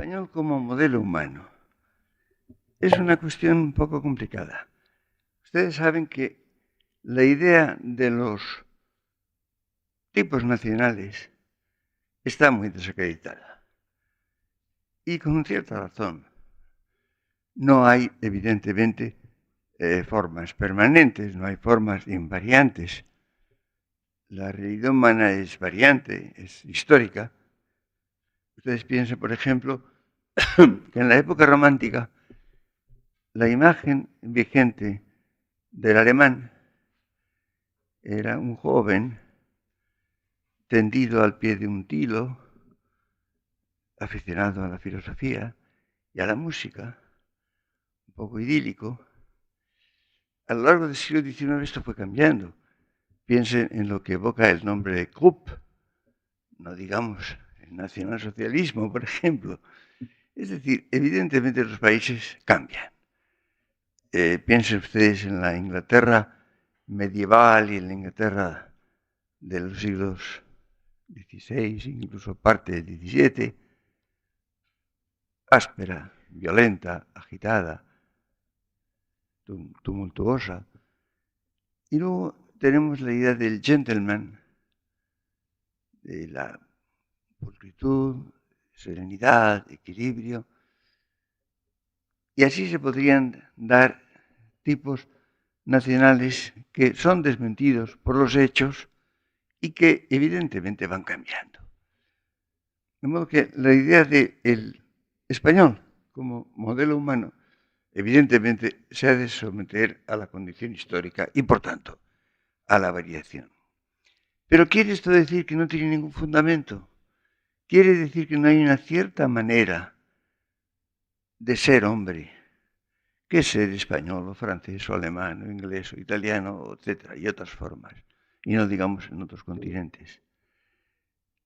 español como modelo humano es una cuestión un poco complicada. Ustedes saben que la idea de los tipos nacionales está muy desacreditada. Y con cierta razón. No hay, evidentemente, formas permanentes, no hay formas invariantes. La realidad humana es variante, es histórica. Ustedes piensen, por ejemplo, que en la época romántica la imagen vigente del alemán era un joven tendido al pie de un tilo, aficionado a la filosofía y a la música, un poco idílico. A lo largo del siglo XIX esto fue cambiando. Piensen en lo que evoca el nombre de Krupp, no digamos el nacionalsocialismo, por ejemplo. Es decir, evidentemente los países cambian. Piensen ustedes en la Inglaterra medieval y en la Inglaterra de los siglos XVI, incluso parte del XVII, áspera, violenta, agitada, tumultuosa. Y luego tenemos la idea del gentleman, de la pulcritud, serenidad, equilibrio. Y así se podrían dar tipos nacionales que son desmentidos por los hechos y que evidentemente van cambiando. De modo que la idea del español como modelo humano evidentemente se ha de someter a la condición histórica y por tanto a la variación. Pero ¿quiere esto decir que no tiene ningún fundamento? ¿Quiere decir que no hay una cierta manera de ser hombre, que es ser español o francés o alemán o inglés o italiano, etcétera, y otras formas, y no digamos en otros continentes?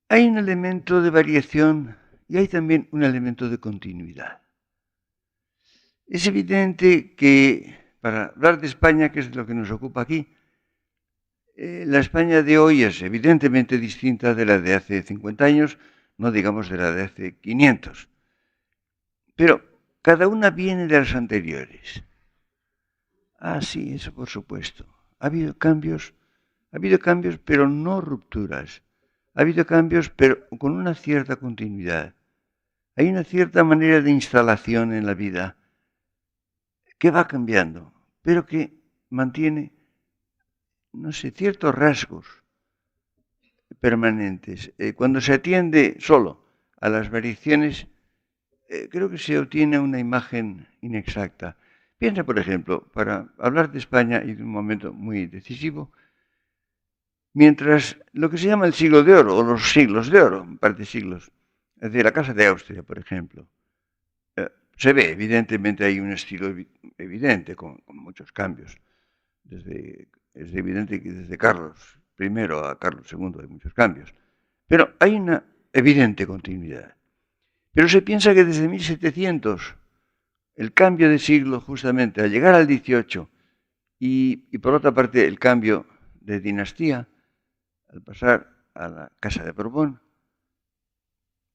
Hay un elemento de variación y hay también un elemento de continuidad. Es evidente que, para hablar de España, que es lo que nos ocupa aquí, la España de hoy es evidentemente distinta de la de hace 50 años, no digamos de la de hace 500. Pero cada una viene de las anteriores. Ah, sí, eso por supuesto. Ha habido cambios, pero no rupturas. Ha habido cambios, pero con una cierta continuidad. Hay una cierta manera de instalación en la vida que va cambiando, pero que mantiene, no sé, ciertos rasgos permanentes. Cuando se atiende solo a las variaciones, creo que se obtiene una imagen inexacta. Piensa, por ejemplo, para hablar de España y de un momento muy decisivo, mientras lo que se llama el siglo de oro, o los siglos de oro, un par de siglos, es decir, la Casa de Austria, por ejemplo, se ve, evidentemente hay un estilo evidente, con muchos cambios. Es evidente que desde Carlos I a Carlos II hay muchos cambios, pero hay una evidente continuidad. Pero se piensa que desde 1700, el cambio de siglo justamente al llegar al XVIII y por otra parte el cambio de dinastía, al pasar a la Casa de Borbón,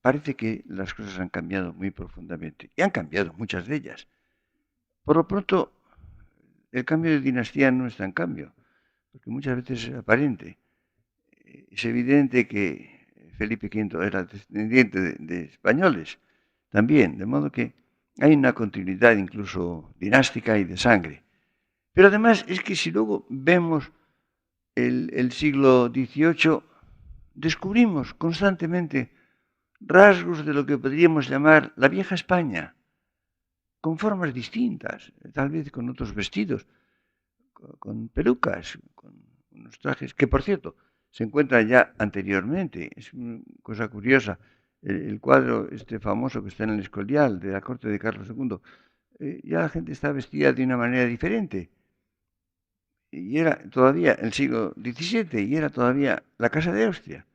parece que las cosas han cambiado muy profundamente. Y han cambiado muchas de ellas. Por lo pronto, el cambio de dinastía no está en cambio, porque muchas veces es aparente. Es evidente que Felipe V era descendiente de españoles también, de modo que hay una continuidad incluso dinástica y de sangre. Pero además es que si luego vemos el siglo XVIII, descubrimos constantemente rasgos de lo que podríamos llamar la vieja España, con formas distintas, tal vez con otros vestidos, con pelucas, con unos trajes que, por cierto, se encuentran ya anteriormente. Es una cosa curiosa. El cuadro este famoso que está en el Escorial de la corte de Carlos II, ya la gente está vestida de una manera diferente. Y era todavía el siglo XVII y era todavía la Casa de Austria.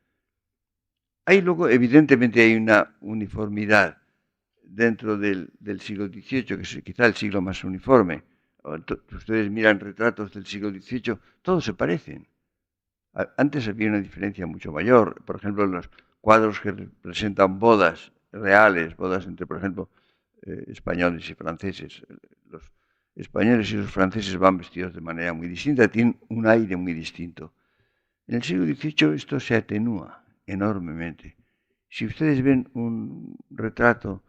Ahí luego, evidentemente, hay una uniformidad dentro del siglo XVIII, que es quizá el siglo más uniforme. Ustedes miran retratos del siglo XVIII, todos se parecen. Antes había una diferencia mucho mayor. Por ejemplo, los cuadros que representan bodas reales, bodas entre, por ejemplo, españoles y franceses. Los españoles y los franceses van vestidos de manera muy distinta, tienen un aire muy distinto. En el siglo XVIII esto se atenúa enormemente. Si ustedes ven un retrato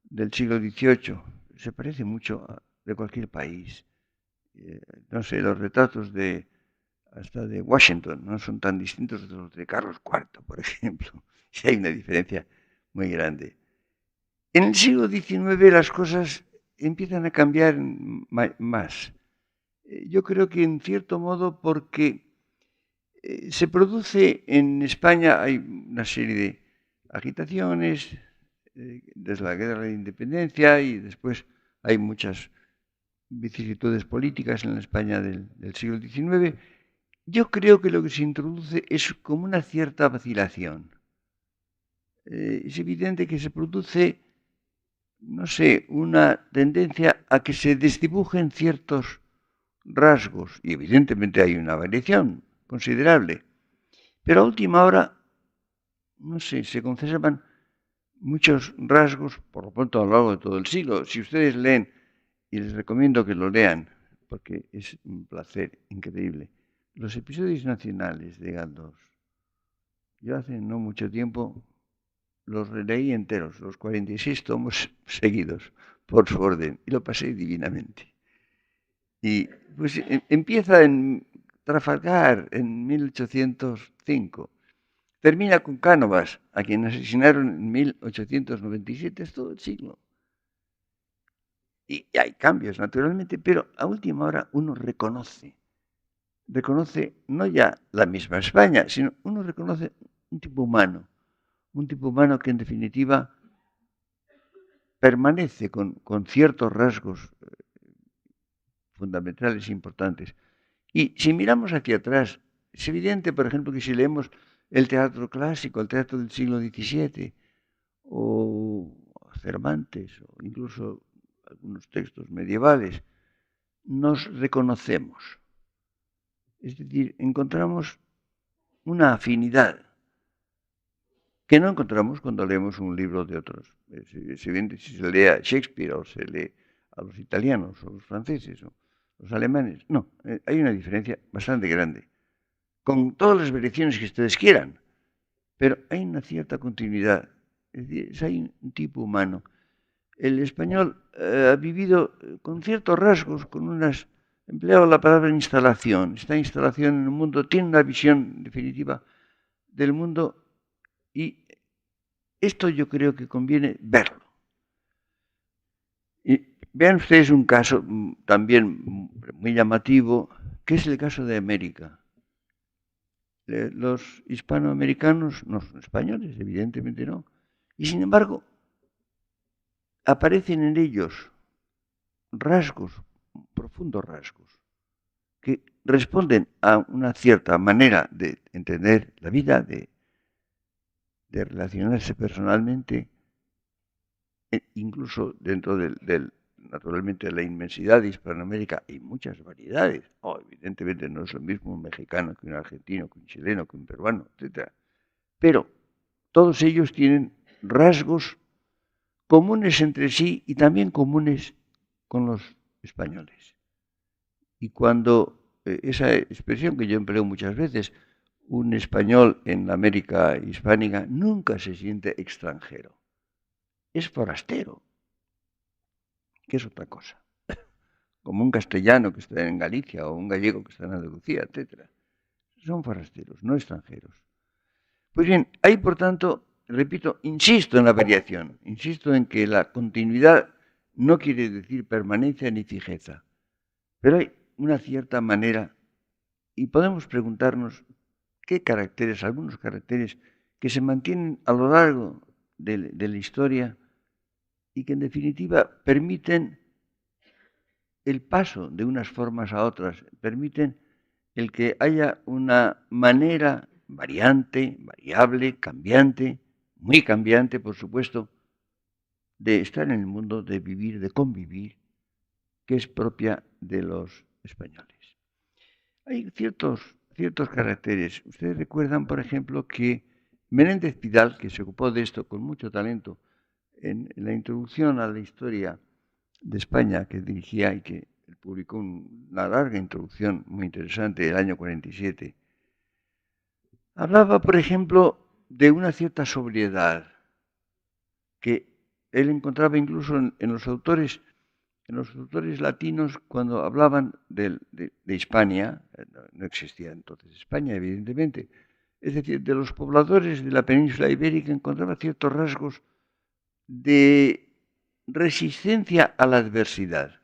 del siglo XVIII, se parece mucho de cualquier país. No sé, los retratos hasta de Washington no son tan distintos de los de Carlos IV, por ejemplo. Y hay una diferencia muy grande. En el siglo XIX las cosas empiezan a cambiar más. Yo creo que en cierto modo porque se produce en España, hay una serie de agitaciones desde la guerra de la independencia y después hay muchas vicisitudes políticas en la España del siglo XIX. Yo creo que lo que se introduce es como una cierta vacilación. Es evidente que se produce, no sé, una tendencia a que se desdibujen ciertos rasgos, y evidentemente hay una variación considerable, pero a última hora, no sé, se conservan muchos rasgos, por lo pronto a lo largo de todo el siglo. Si ustedes leen, y les recomiendo que lo lean, porque es un placer increíble, los episodios nacionales de Galdós. Yo hace no mucho tiempo los releí enteros, los 46 tomos seguidos, por su orden, y lo pasé divinamente. Y pues empieza en Trafalgar en 1805, termina con Cánovas, a quien asesinaron en 1897, es todo el siglo. Y hay cambios, naturalmente, pero a última hora uno reconoce no ya la misma España, sino uno reconoce un tipo humano que en definitiva permanece con ciertos rasgos fundamentales e importantes. Y si miramos hacia atrás, es evidente, por ejemplo, que si leemos el teatro clásico, el teatro del siglo XVII, o Cervantes, o incluso algunos textos medievales, nos reconocemos. Es decir, encontramos una afinidad que no encontramos cuando leemos un libro de otros. Es evidente si se lee a Shakespeare o se lee a los italianos o los franceses o los alemanes. No, hay una diferencia bastante grande, con todas las variaciones que ustedes quieran, pero hay una cierta continuidad. Es decir, hay un tipo humano. El español ha vivido con ciertos rasgos, con unas... Empleado la palabra instalación. Esta instalación en el mundo tiene una visión definitiva del mundo y esto yo creo que conviene verlo. Y vean ustedes un caso también muy llamativo, que es el caso de América. Los hispanoamericanos no son españoles, evidentemente no. Y sin embargo, aparecen en ellos rasgos, profundos rasgos, que responden a una cierta manera de entender la vida, de relacionarse personalmente, incluso dentro naturalmente, de la inmensidad de Hispanoamérica hay muchas variedades. Evidentemente no es lo mismo un mexicano que un argentino, que un chileno, que un peruano, etc. Pero todos ellos tienen rasgos comunes entre sí y también comunes con los españoles. Y cuando esa expresión que yo empleo muchas veces, un español en la América hispánica nunca se siente extranjero, es forastero, que es otra cosa, como un castellano que está en Galicia o un gallego que está en Andalucía, etc. Son forasteros, no extranjeros. Pues bien, hay por tanto, repito, insisto en la variación, insisto en que la continuidad no quiere decir permanencia ni fijeza, pero hay una cierta manera y podemos preguntarnos qué caracteres, algunos caracteres que se mantienen a lo largo de la historia y que en definitiva permiten el paso de unas formas a otras, permiten el que haya una manera variante, variable, cambiante, muy cambiante, por supuesto, de estar en el mundo, de vivir, de convivir, que es propia de los españoles. Hay ciertos caracteres. Ustedes recuerdan, por ejemplo, que Menéndez Pidal, que se ocupó de esto con mucho talento en la introducción a la historia de España que dirigía y que publicó una larga introducción muy interesante del año 47, hablaba, por ejemplo, de una cierta sobriedad que él encontraba incluso en los autores latinos cuando hablaban de Hispania. No existía entonces España, evidentemente. Es decir, de los pobladores de la península ibérica encontraba ciertos rasgos de resistencia a la adversidad,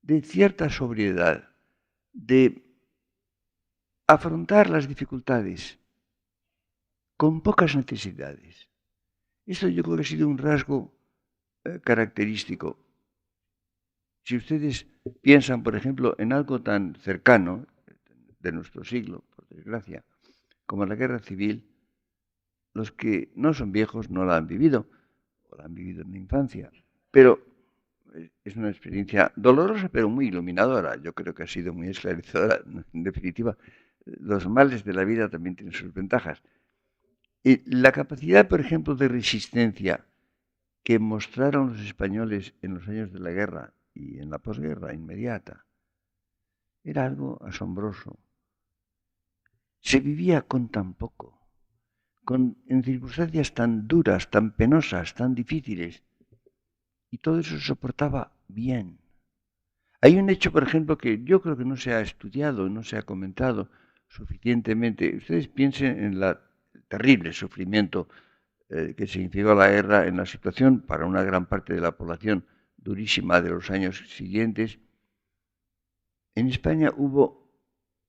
de cierta sobriedad, de afrontar las dificultades con pocas necesidades. Esto yo creo que ha sido un rasgo característico. Si ustedes piensan, por ejemplo, en algo tan cercano de nuestro siglo, por desgracia, como la guerra civil, los que no son viejos no la han vivido, o la han vivido en la infancia, pero es una experiencia dolorosa, pero muy iluminadora. Yo creo que ha sido muy esclarecedora. En definitiva, los males de la vida también tienen sus ventajas. Y la capacidad, por ejemplo, de resistencia que mostraron los españoles en los años de la guerra y en la posguerra inmediata, era algo asombroso. Se vivía con tan poco, en circunstancias tan duras, tan penosas, tan difíciles, y todo eso se soportaba bien. Hay un hecho, por ejemplo, que yo creo que no se ha estudiado, no se ha comentado suficientemente. Ustedes piensen en el terrible sufrimiento que significó la guerra en la situación para una gran parte de la población durísima de los años siguientes. En España hubo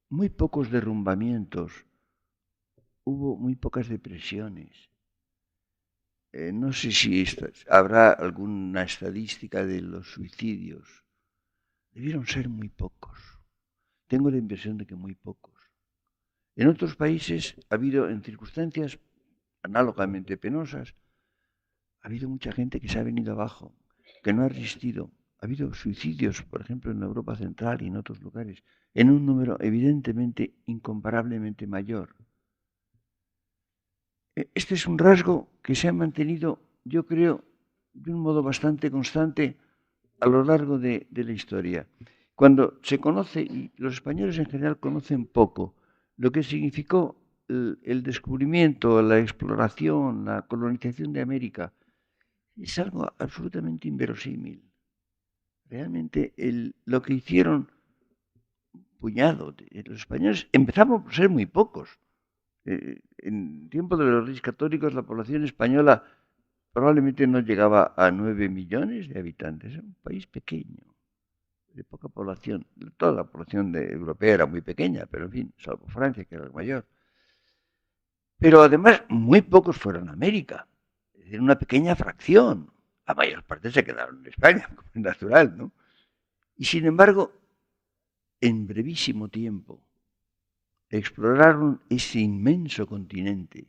muy pocos derrumbamientos, hubo muy pocas depresiones. No sé si habrá alguna estadística de los suicidios. Debieron ser muy pocos. Tengo la impresión de que muy pocos. En otros países ha habido, en circunstancias análogamente penosas, ha habido mucha gente que se ha venido abajo, que no ha resistido. Ha habido suicidios, por ejemplo, en la Europa Central y en otros lugares, en un número evidentemente incomparablemente mayor. Este es un rasgo que se ha mantenido, yo creo, de un modo bastante constante a lo largo de la historia. Cuando se conoce, y los españoles en general conocen poco, lo que significó el descubrimiento, la exploración, la colonización de América, es algo absolutamente inverosímil. Realmente lo que hicieron, puñado, los españoles empezamos por ser muy pocos. En tiempo de los Reyes Católicos, la población española probablemente no llegaba a 9 millones de habitantes. Era un país pequeño, de poca población. Toda la población europea era muy pequeña, pero en fin, salvo Francia, que era el mayor. Pero además, muy pocos fueron a América. Es decir, una pequeña fracción. La mayor parte se quedaron en España, como es natural, ¿no? Y sin embargo, en brevísimo tiempo, exploraron ese inmenso continente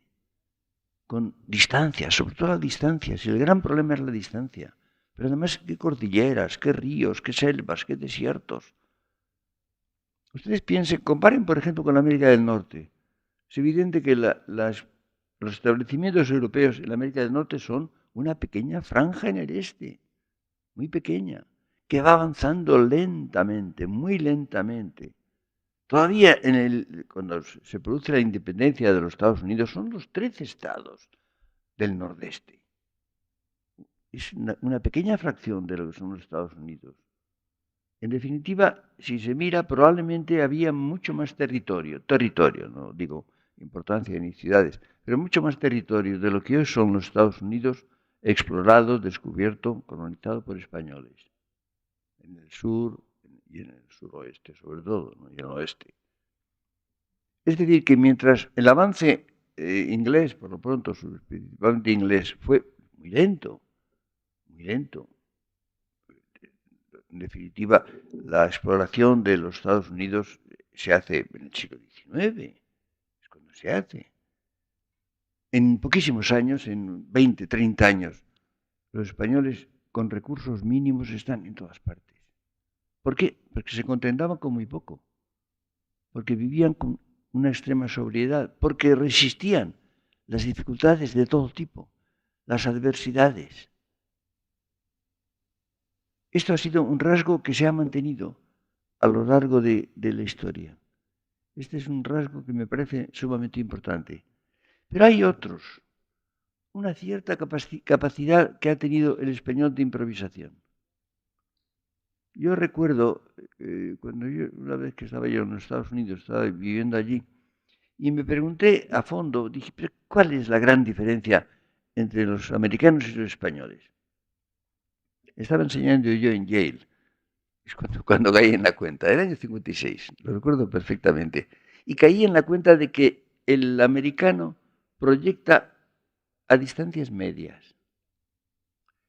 con distancias, sobre todo las distancias. Y el gran problema es la distancia. Pero además, qué cordilleras, qué ríos, qué selvas, qué desiertos. Ustedes piensen, comparen, por ejemplo, con la América del Norte. Es evidente que los establecimientos europeos en la América del Norte son una pequeña franja en el este, muy pequeña, que va avanzando lentamente, muy lentamente. Todavía cuando se produce la independencia de los Estados Unidos, son los 13 estados del nordeste. Es una pequeña fracción de lo que son los Estados Unidos. En definitiva, si se mira, probablemente había mucho más territorio, no digo importancia ni ciudades, pero mucho más territorio de lo que hoy son los Estados Unidos, explorado, descubierto, colonizado por españoles. En el sur y en el suroeste, sobre todo, ¿no? Y en el oeste. Es decir, que mientras el avance inglés, por lo pronto, principalmente inglés, fue muy lento, muy lento. En definitiva, la exploración de los Estados Unidos se hace en el siglo XIX, es cuando se hace. En poquísimos años, en 20, 30 años, los españoles con recursos mínimos están en todas partes. ¿Por qué? Porque se contentaban con muy poco, porque vivían con una extrema sobriedad, porque resistían las dificultades de todo tipo, las adversidades. Esto ha sido un rasgo que se ha mantenido a lo largo de la historia. Este es un rasgo que me parece sumamente importante. Pero hay otros. Una cierta capacidad que ha tenido el español de improvisación. Yo recuerdo cuando una vez que estaba yo en los Estados Unidos, estaba viviendo allí, y me pregunté a fondo, dije, ¿pero cuál es la gran diferencia entre los americanos y los españoles? Estaba enseñando yo en Yale, es cuando caí en la cuenta, del año 56, lo recuerdo perfectamente, y caí en la cuenta de que el americano proyecta a distancias medias,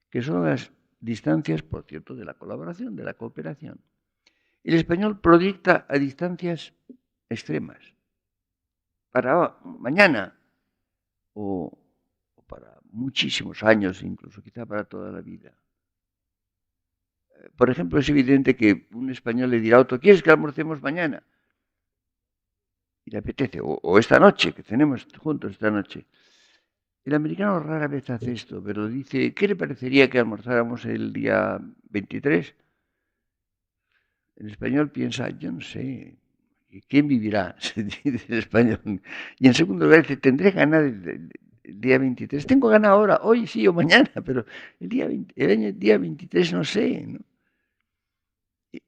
que son las distancias, por cierto, de la colaboración, de la cooperación. El español proyecta a distancias extremas, para mañana o para muchísimos años, incluso quizá para toda la vida. Por ejemplo, es evidente que un español le dirá a otro, ¿quieres que almorcemos mañana? Y le apetece, o esta noche, que tenemos juntos esta noche. El americano rara vez hace esto, pero dice, ¿qué le parecería que almorzáramos el día 23? El español piensa, yo no sé, ¿quién vivirá? Se dice el español. Y en segundo lugar dice, tendré ganas el día 23. Tengo ganas ahora, hoy sí o mañana, pero el día 23 no sé, ¿no?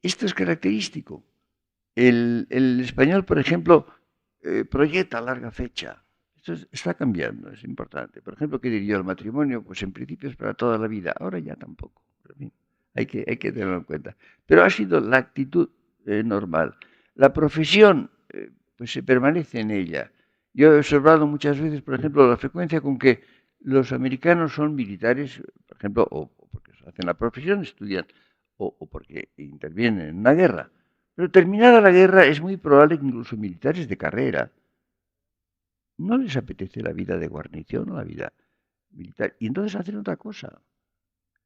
Esto es característico. El español, por ejemplo, proyecta a larga fecha. Esto está cambiando, es importante. Por ejemplo, ¿qué diría yo? El matrimonio? Pues en principio es para toda la vida. Ahora ya tampoco. Pero en fin, hay que tenerlo en cuenta. Pero ha sido la actitud normal. La profesión, pues se permanece en ella. Yo he observado muchas veces, por ejemplo, la frecuencia con que los americanos son militares, por ejemplo, o porque hacen la profesión, estudian, o porque intervienen en una guerra. Pero terminada la guerra es muy probable que incluso militares de carrera no les apetece la vida de guarnición o la vida militar. Y entonces hacen otra cosa.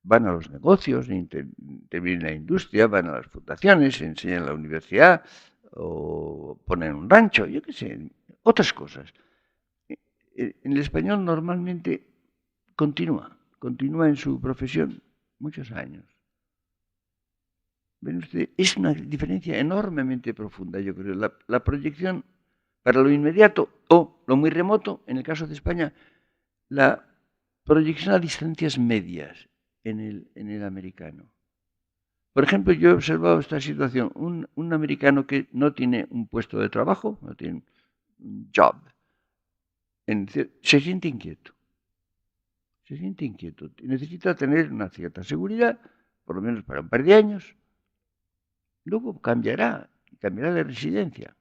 Van a los negocios, intervienen en la industria, van a las fundaciones, enseñan en la universidad o ponen un rancho, yo qué sé, otras cosas. En el español normalmente continúa en su profesión muchos años. ¿Ven usted? Es una diferencia enormemente profunda, yo creo. La proyección para lo inmediato o lo muy remoto, en el caso de España, la proyección a distancias medias en el americano. Por ejemplo, yo he observado esta situación. Un americano que no tiene un puesto de trabajo, no tiene un job, se siente inquieto. Se siente inquieto. Necesita tener una cierta seguridad, por lo menos para un par de años. Luego cambiará de residencia.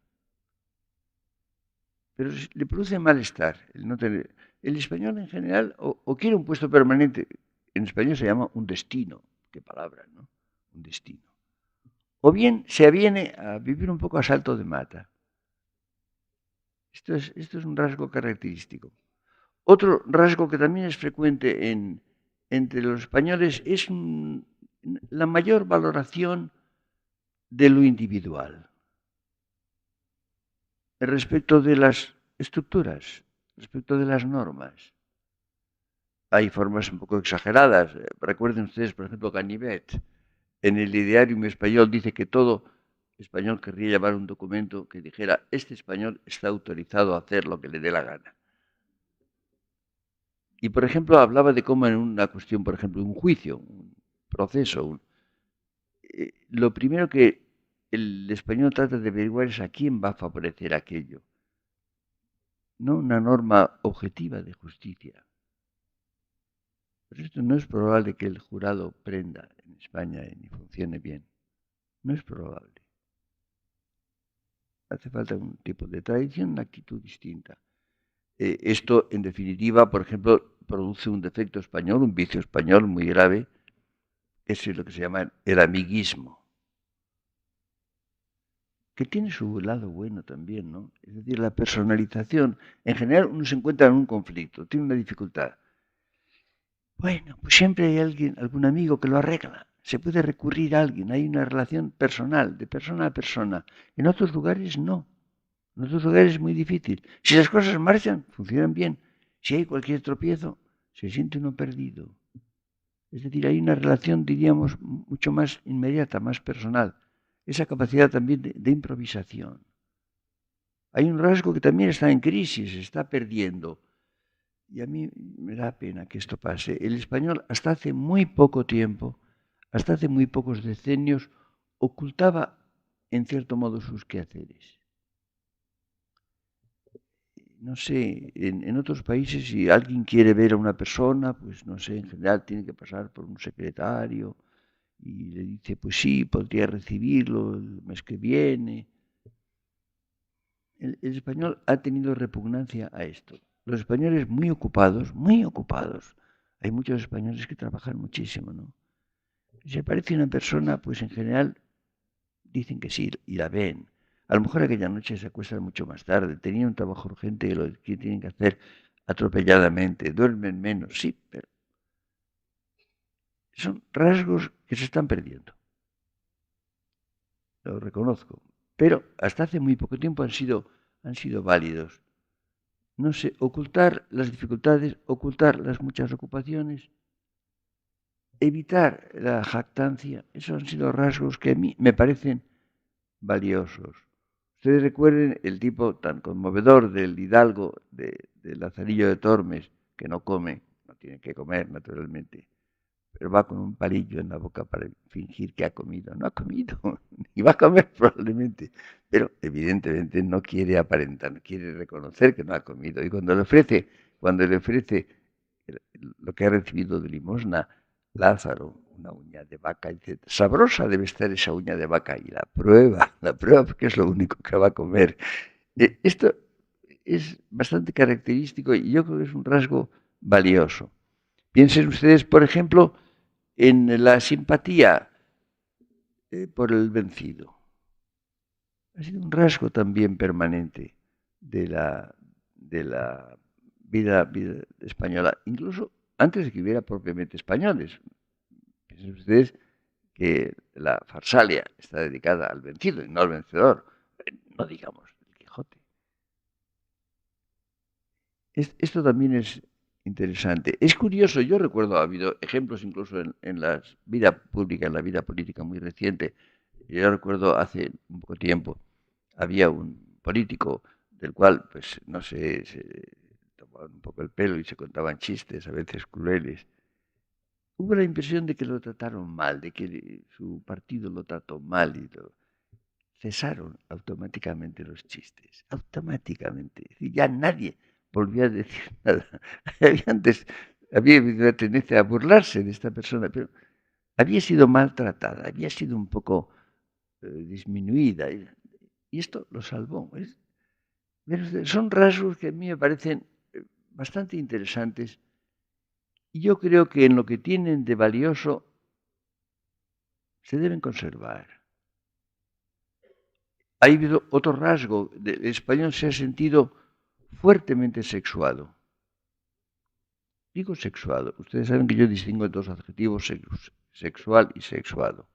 Pero le produce malestar el no tener. El español en general o quiere un puesto permanente. En español se llama un destino. Qué palabra, ¿no? Un destino. O bien se aviene a vivir un poco a salto de mata. Esto es un rasgo característico. Otro rasgo que también es frecuente entre los españoles es la mayor valoración de lo individual respecto de las estructuras, respecto de las normas. Hay formas un poco exageradas. Recuerden ustedes, por ejemplo, Ganivet, en el ideario español dice que todo español querría llevar un documento que dijera, este español está autorizado a hacer lo que le dé la gana. Y, por ejemplo, hablaba de cómo en una cuestión, por ejemplo, un juicio, un proceso, lo primero que el español trata de averiguar es a quién va a favorecer aquello. No una norma objetiva de justicia. Pero esto no es probable que el jurado prenda en España ni funcione bien. No es probable. Hace falta un tipo de tradición, una actitud distinta. Esto, en definitiva, por ejemplo, produce un defecto español, un vicio español muy grave, que es lo que se llama el amiguismo, que tiene su lado bueno también, ¿no? Es decir, la personalización. En general uno se encuentra en un conflicto, tiene una dificultad. Bueno, pues siempre hay alguien, algún amigo que lo arregla. Se puede recurrir a alguien, hay una relación personal, de persona a persona. En otros lugares no. En otros lugares es muy difícil. Si las cosas marchan, funcionan bien. Si hay cualquier tropiezo, se siente uno perdido. Es decir, hay una relación, diríamos, mucho más inmediata, más personal. Esa capacidad también de improvisación. Hay un rasgo que también está en crisis, se está perdiendo. Y a mí me da pena que esto pase. El español hasta hace muy poco tiempo, hasta hace muy pocos decenios, ocultaba en cierto modo sus quehaceres. No sé, en otros países si alguien quiere ver a una persona, pues no sé, en general tiene que pasar por un secretario y le dice, pues sí, podría recibirlo el mes que viene. El español ha tenido repugnancia a esto. Los españoles muy ocupados, muy ocupados. Hay muchos españoles que trabajan muchísimo, ¿no? Si aparece una persona, pues en general dicen que sí y la ven. A lo mejor aquella noche se acuestan mucho más tarde, tenían un trabajo urgente y lo que tienen que hacer atropelladamente, duermen menos, sí, pero son rasgos que se están perdiendo. Lo reconozco. Pero hasta hace muy poco tiempo han sido válidos. No sé, ocultar las dificultades, ocultar las muchas ocupaciones, evitar la jactancia, esos han sido rasgos que a mí me parecen valiosos. Ustedes recuerden el tipo tan conmovedor del hidalgo de Lazarillo de Tormes, que no come, no tiene que comer naturalmente, pero va con un palillo en la boca para fingir que ha comido. No ha comido, y va a comer probablemente, pero evidentemente no quiere aparentar, no quiere reconocer que no ha comido. Y cuando le ofrece lo que ha recibido de limosna, Lázaro, una uña de vaca, dice, sabrosa debe estar esa uña de vaca, y la prueba porque es lo único que va a comer. Esto es bastante característico y yo creo que es un rasgo valioso. Piensen ustedes, por ejemplo, en la simpatía por el vencido. Ha sido un rasgo también permanente de la vida española, incluso antes de que hubiera propiamente españoles. Piensen ustedes que la Farsalia está dedicada al vencido y no al vencedor. No digamos el Quijote. Esto también es interesante. Es curioso, yo recuerdo, ha habido ejemplos incluso en la vida pública, en la vida política muy reciente. Yo recuerdo hace un poco tiempo, había un político del cual, pues, no sé, se tomaban un poco el pelo y se contaban chistes, a veces crueles. Hubo la impresión de que lo trataron mal, de que su partido lo trató mal y cesaron automáticamente los chistes, automáticamente. Ya nadie volvió a decir nada. Había la tendencia a burlarse de esta persona, pero había sido maltratada, había sido un poco disminuida. Y esto lo salvó. Son rasgos que a mí me parecen bastante interesantes. Y yo creo que en lo que tienen de valioso se deben conservar. Ha habido otro rasgo. El español se ha sentido fuertemente sexuado. Digo sexuado. Ustedes saben que yo distingo dos adjetivos, sexual y sexuado.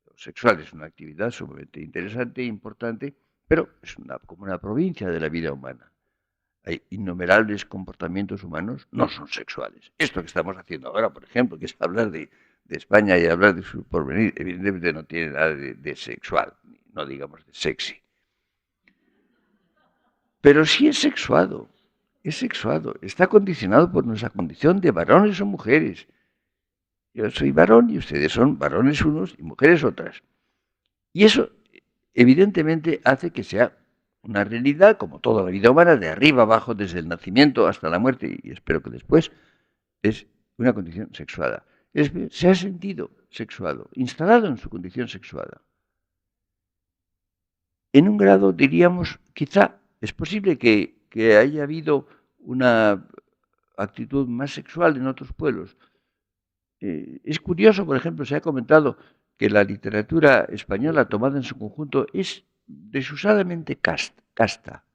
Lo sexual es una actividad sumamente interesante e importante, pero es como una provincia de la vida humana. Hay innumerables comportamientos humanos no son sexuales. Esto que estamos haciendo ahora, por ejemplo, que es hablar de España y hablar de su porvenir, evidentemente no tiene nada de sexual, no digamos de sexy. Pero sí es sexuado, está condicionado por nuestra condición de varones o mujeres. Yo soy varón y ustedes son varones unos y mujeres otras. Y eso, evidentemente, hace que sea una realidad, como toda la vida humana, de arriba abajo, desde el nacimiento hasta la muerte, y espero que después, es una condición sexuada. Se ha sentido sexuado, instalado en su condición sexuada. En un grado, diríamos, quizá es posible que haya habido una actitud más sexual en otros pueblos. Es curioso, por ejemplo, se ha comentado que la literatura española tomada en su conjunto es desusadamente casta,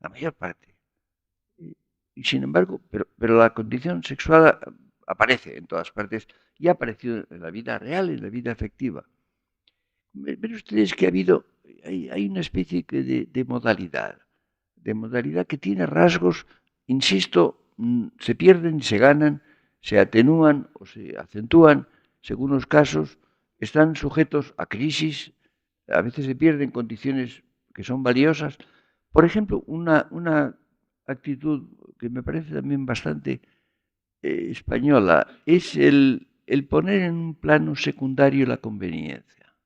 la mayor parte. Y sin embargo, pero la condición sexual aparece en todas partes y ha aparecido en la vida real, en la vida efectiva. Ven ustedes que hay una especie de modalidad que tiene rasgos, insisto, se pierden y se ganan se atenúan o se acentúan según los casos, están sujetos a crisis, a veces se pierden condiciones que son valiosas. Por ejemplo, una actitud que me parece también bastante española es el poner en un plano secundario la conveniencia.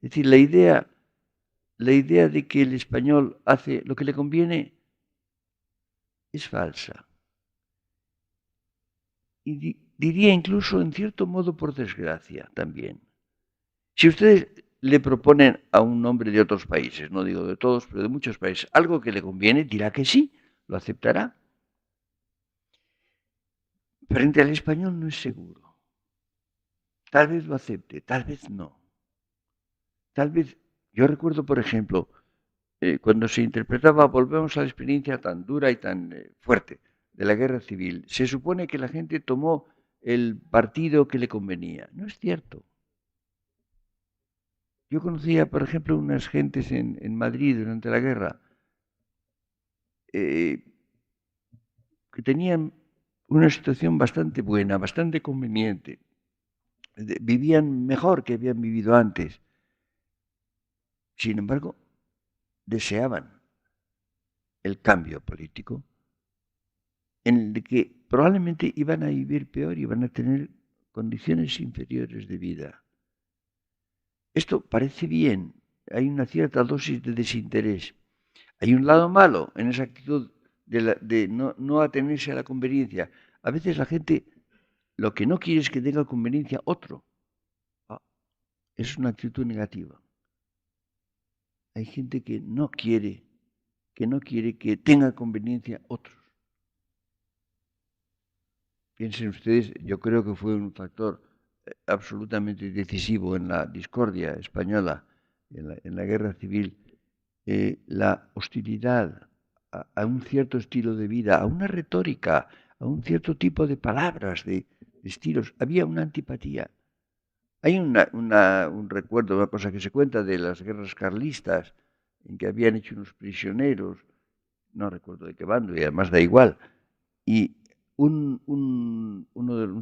Es decir, la idea de que el español hace lo que le conviene es falsa. Y diría incluso, en cierto modo, por desgracia también. Si ustedes le proponen a un hombre de otros países, no digo de todos, pero de muchos países, algo que le conviene, dirá que sí, lo aceptará. Frente al español no es seguro. Tal vez lo acepte, tal vez no. Tal vez, yo recuerdo, por ejemplo, cuando se interpretaba, volvemos a la experiencia tan dura y tan fuerte de la guerra civil, se supone que la gente tomó el partido que le convenía. No es cierto. Yo conocía, por ejemplo, unas gentes en Madrid durante la guerra que tenían una situación bastante buena, bastante conveniente. Vivían mejor que habían vivido antes. Sin embargo, deseaban el cambio político en el que probablemente iban a vivir peor y iban a tener condiciones inferiores de vida. Esto parece bien, hay una cierta dosis de desinterés. Hay un lado malo en esa actitud de no atenerse a la conveniencia. A veces la gente lo que no quiere es que tenga conveniencia otro. Es una actitud negativa. Hay gente que no quiere que tenga conveniencia otros. Piensen ustedes, yo creo que fue un factor absolutamente decisivo en la discordia española, en la guerra civil, la hostilidad a un cierto estilo de vida, a una retórica, a un cierto tipo de palabras, de estilos. Había una antipatía. Hay un recuerdo, una cosa que se cuenta de las guerras carlistas, en que habían hecho unos prisioneros, no recuerdo de qué bando, y además da igual, y un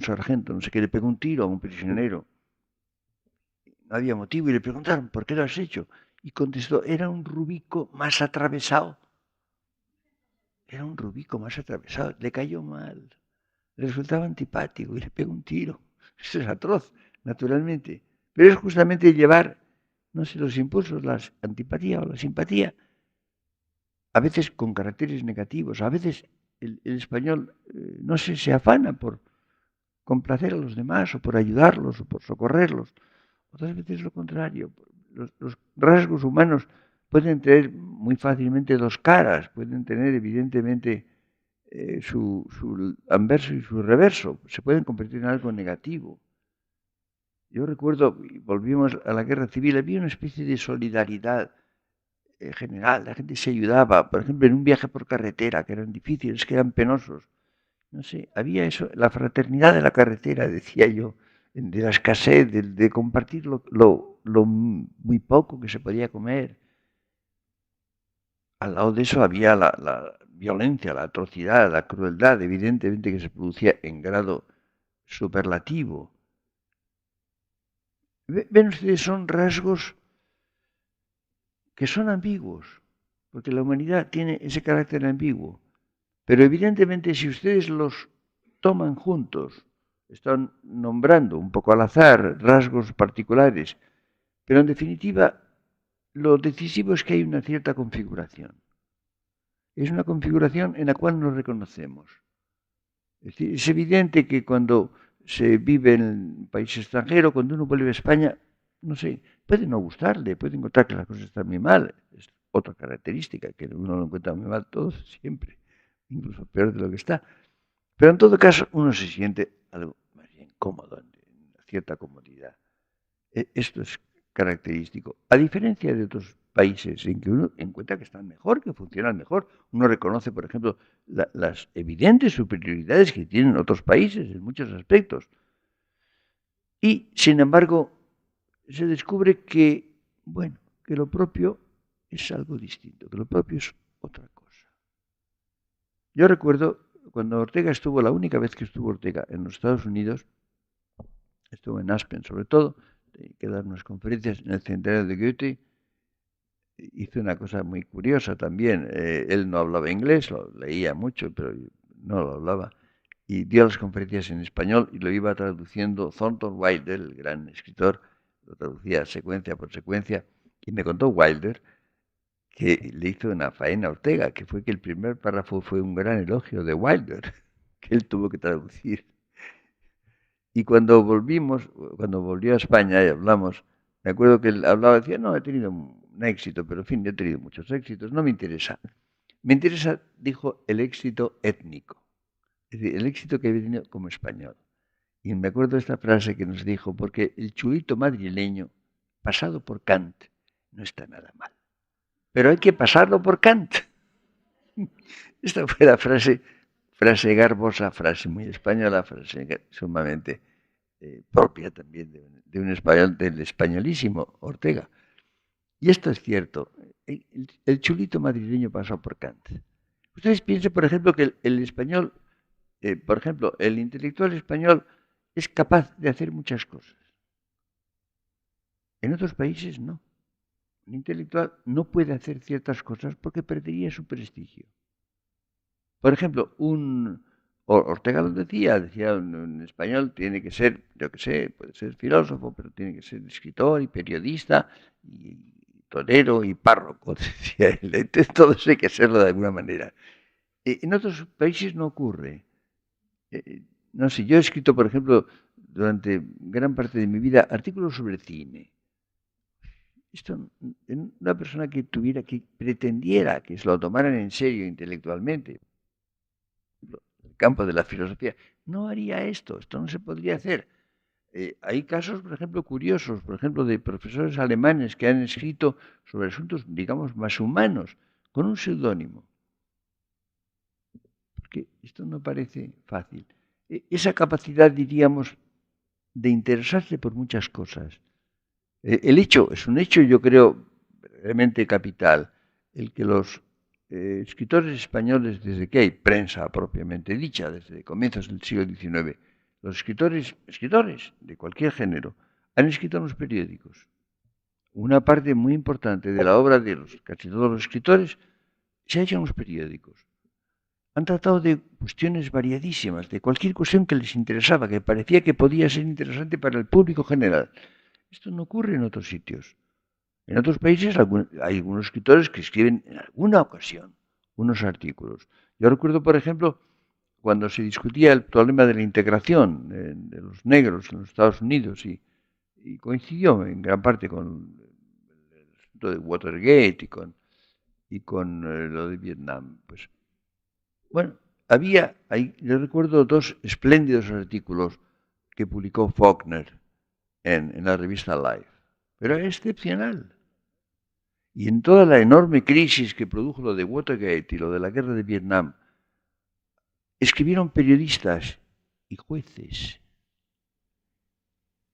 sargento, no sé qué, le pegó un tiro a un prisionero. No había motivo y le preguntaron, ¿por qué lo has hecho? Y contestó, era un rubico más atravesado. Era un rubico más atravesado. Le cayó mal. Le resultaba antipático y le pegó un tiro. Eso es atroz, naturalmente. Pero es justamente llevar, no sé, los impulsos, la antipatía o la simpatía, a veces con caracteres negativos, a veces el español, no sé, se afana por complacer a los demás o por ayudarlos o por socorrerlos. Otras veces lo contrario. Los rasgos humanos pueden tener muy fácilmente dos caras, pueden tener evidentemente su anverso y su reverso, se pueden convertir en algo negativo. Yo recuerdo, volvimos a la guerra civil, había una especie de solidaridad general, la gente se ayudaba, por ejemplo, en un viaje por carretera, que eran difíciles, que eran penosos. No sé, había eso, la fraternidad de la carretera, decía yo, de la escasez, de compartir lo muy poco que se podía comer. Al lado de eso había la violencia, la atrocidad, la crueldad, evidentemente que se producía en grado superlativo. Ven ustedes, son rasgos que son ambiguos, porque la humanidad tiene ese carácter ambiguo. Pero evidentemente si ustedes los toman juntos, están nombrando un poco al azar rasgos particulares, pero en definitiva lo decisivo es que hay una cierta configuración. Es una configuración en la cual nos reconocemos. Es decir, es evidente que cuando se vive en un país extranjero, cuando uno vuelve a España, no sé, puede no gustarle, puede encontrar que las cosas están muy mal. Es otra característica, que uno lo encuentra muy mal todo siempre, incluso peor de lo que está. Pero en todo caso, uno se siente algo más bien cómodo, en cierta comodidad. Esto es característico. A diferencia de otros países en que uno encuentra que están mejor, que funcionan mejor, uno reconoce, por ejemplo, las evidentes superioridades que tienen otros países en muchos aspectos. Y, sin embargo, se descubre que, bueno, que lo propio es algo distinto, que lo propio es otra cosa. Yo recuerdo cuando Ortega estuvo, la única vez que estuvo Ortega en los Estados Unidos, estuvo en Aspen sobre todo, que dar unas conferencias en el centenario de Goethe. Hizo una cosa muy curiosa también. Él no hablaba inglés, lo leía mucho, pero no lo hablaba. Y dio las conferencias en español y lo iba traduciendo Thornton Wilder, el gran escritor, lo traducía secuencia por secuencia. Y me contó Wilder que le hizo una faena a Ortega, que fue que el primer párrafo fue un gran elogio de Wilder, que él tuvo que traducir. Y cuando volvió a España y hablamos, me acuerdo que él hablaba, decía, no, he tenido un éxito, pero en fin, yo he tenido muchos éxitos, no me interesa. Me interesa, dijo, el éxito étnico, es decir, el éxito que había tenido como español. Y me acuerdo de esta frase que nos dijo, porque el chulito madrileño, pasado por Kant, no está nada mal. Pero hay que pasarlo por Kant. Esta fue la frase garbosa, frase muy española, frase sumamente propia también de un español, del españolísimo Ortega. Y esto es cierto. El chulito madrileño pasó por Kant. Ustedes piensen, por ejemplo, que el español, por ejemplo, el intelectual español es capaz de hacer muchas cosas. En otros países no. Un intelectual no puede hacer ciertas cosas porque perdería su prestigio. Por ejemplo, Ortega lo decía, un español tiene que ser, yo que sé, puede ser filósofo, pero tiene que ser escritor y periodista y torero y párroco, decía él. Entonces todo eso hay que serlo de alguna manera. En otros países no ocurre. No sé, yo he escrito, por ejemplo, durante gran parte de mi vida artículos sobre cine. Esto, una persona que pretendiera que se lo tomaran en serio intelectualmente, el campo de la filosofía, no haría esto no se podría hacer. Hay casos, por ejemplo, curiosos, por ejemplo, de profesores alemanes que han escrito sobre asuntos, digamos, más humanos, con un seudónimo. Porque esto no parece fácil. Esa capacidad, diríamos, de interesarse por muchas cosas. Es un hecho, yo creo, realmente capital, el que los escritores españoles, desde que hay prensa propiamente dicha, desde comienzos del siglo XIX, los escritores de cualquier género, han escrito en los periódicos. Una parte muy importante de la obra de casi todos los escritores se ha hecho en los periódicos. Han tratado de cuestiones variadísimas, de cualquier cuestión que les interesaba, que parecía que podía ser interesante para el público general. Esto no ocurre en otros sitios. En otros países hay algunos escritores que escriben en alguna ocasión unos artículos. Yo recuerdo, por ejemplo, cuando se discutía el problema de la integración de los negros en los Estados Unidos y coincidió en gran parte con el asunto de Watergate y con lo de Vietnam. Pues, bueno, yo recuerdo dos espléndidos artículos que publicó Faulkner en la revista Life, pero era excepcional. Y en toda la enorme crisis que produjo lo de Watergate y lo de la guerra de Vietnam, escribieron periodistas y jueces.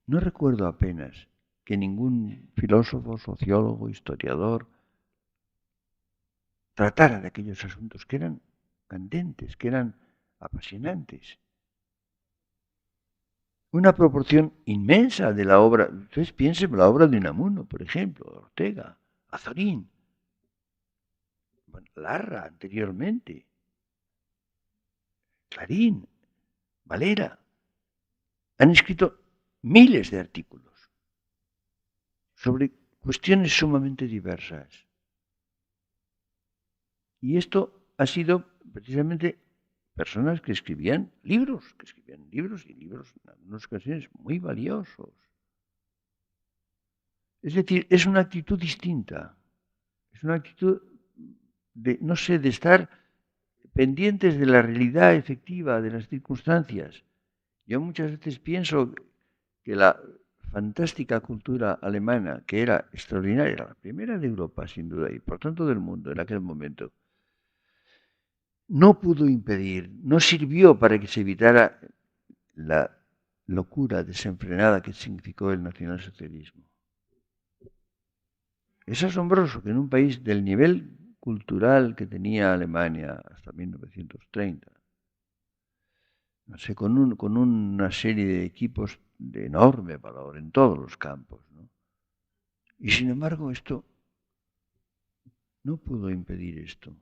No recuerdo apenas que ningún filósofo, sociólogo, historiador tratara de aquellos asuntos que eran candentes, que eran apasionantes. Una proporción inmensa de la obra, ustedes piensen en la obra de Unamuno, por ejemplo, Ortega, Azorín, Larra anteriormente, Clarín, Valera, han escrito miles de artículos sobre cuestiones sumamente diversas. Y esto ha sido precisamente personas que escribían libros y libros en algunas ocasiones muy valiosos. Es decir, es una actitud distinta, es una actitud de, no sé, de estar pendientes de la realidad efectiva, de las circunstancias. Yo muchas veces pienso que la fantástica cultura alemana, que era extraordinaria, era la primera de Europa, sin duda, y por tanto del mundo en aquel momento, no pudo impedir, no sirvió para que se evitara la locura desenfrenada que significó el nacionalsocialismo. Es asombroso que en un país del nivel cultural que tenía Alemania hasta 1930, no sé, con una serie de equipos de enorme valor en todos los campos, ¿no? Y sin embargo esto no pudo impedir esto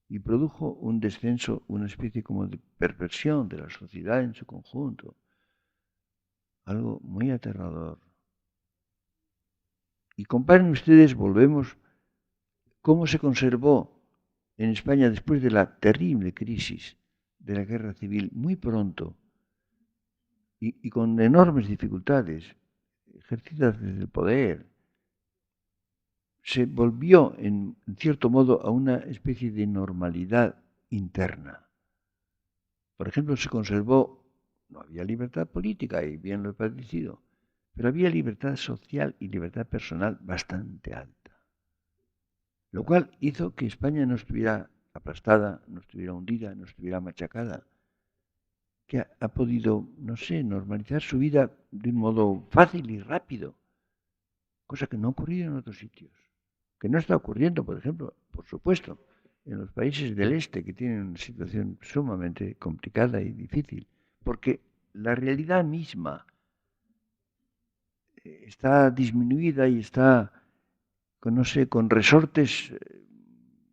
y produjo un descenso, una especie como de perversión de la sociedad en su conjunto, algo muy aterrador. Y comparen ustedes, volvemos, cómo se conservó en España después de la terrible crisis de la guerra civil muy pronto y con enormes dificultades ejercidas desde el poder. Se volvió, en cierto modo, a una especie de normalidad interna. Por ejemplo, se conservó, no había libertad política, y bien lo he padecido, pero había libertad social y libertad personal bastante alta. Lo cual hizo que España no estuviera aplastada, no estuviera hundida, no estuviera machacada, que ha podido, no sé, normalizar su vida de un modo fácil y rápido, cosa que no ha ocurrido en otros sitios, que no está ocurriendo, por ejemplo, por supuesto, en los países del este, que tienen una situación sumamente complicada y difícil, porque la realidad misma está disminuida y está, no sé, con resortes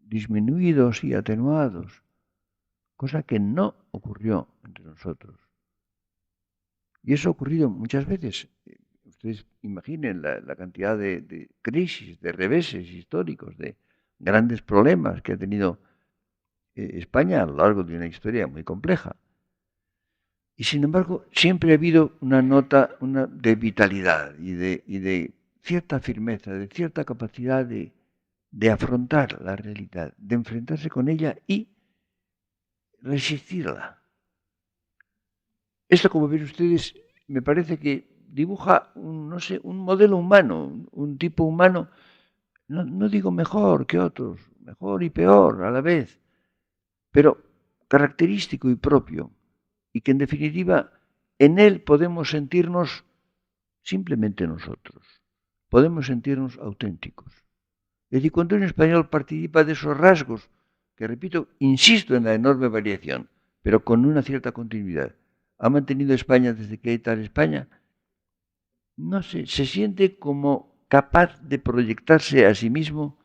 disminuidos y atenuados, cosa que no ocurrió entre nosotros. Y eso ha ocurrido muchas veces. Ustedes imaginen la cantidad de crisis, de reveses históricos, de grandes problemas que ha tenido España a lo largo de una historia muy compleja. Y sin embargo, siempre ha habido una nota de vitalidad y de cierta firmeza, de cierta capacidad de afrontar la realidad, de enfrentarse con ella y resistirla. Esto, como ven ustedes, me parece que dibuja no sé, un modelo humano, un tipo humano, no digo mejor que otros, mejor y peor a la vez, pero característico y propio, y que en definitiva en él podemos sentirnos simplemente nosotros, podemos sentirnos auténticos. Es decir, cuando un español participa de esos rasgos, que repito, insisto en la enorme variación, pero con una cierta continuidad, ha mantenido España desde que hay tal España, no sé, se siente como capaz de proyectarse a sí mismo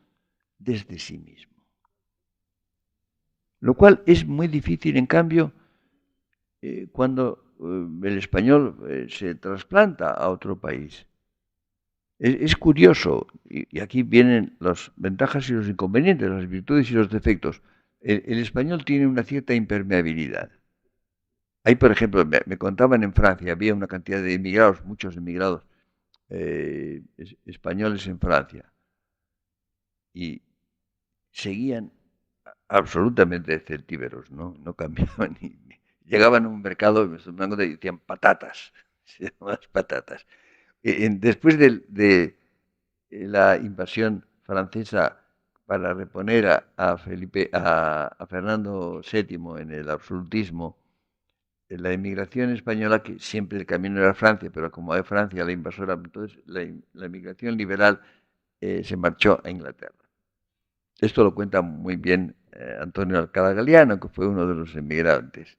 desde sí mismo. Lo cual es muy difícil, en cambio, cuando el español se trasplanta a otro país. Es curioso, y aquí vienen las ventajas y los inconvenientes, las virtudes y los defectos. El español tiene una cierta impermeabilidad. Hay, por ejemplo, me contaban en Francia, había una cantidad de emigrados, muchos emigrados españoles en Francia, y seguían absolutamente celtíberos, no cambiaban ni llegaban a un mercado y decían patatas, se llaman las patatas. Después de la invasión francesa para reponer a Fernando VII en el absolutismo, la inmigración española, que siempre el camino era Francia, pero como es Francia la invasora, entonces la inmigración liberal se marchó a Inglaterra. Esto lo cuenta muy bien Antonio Alcalá Galiano, que fue uno de los inmigrantes.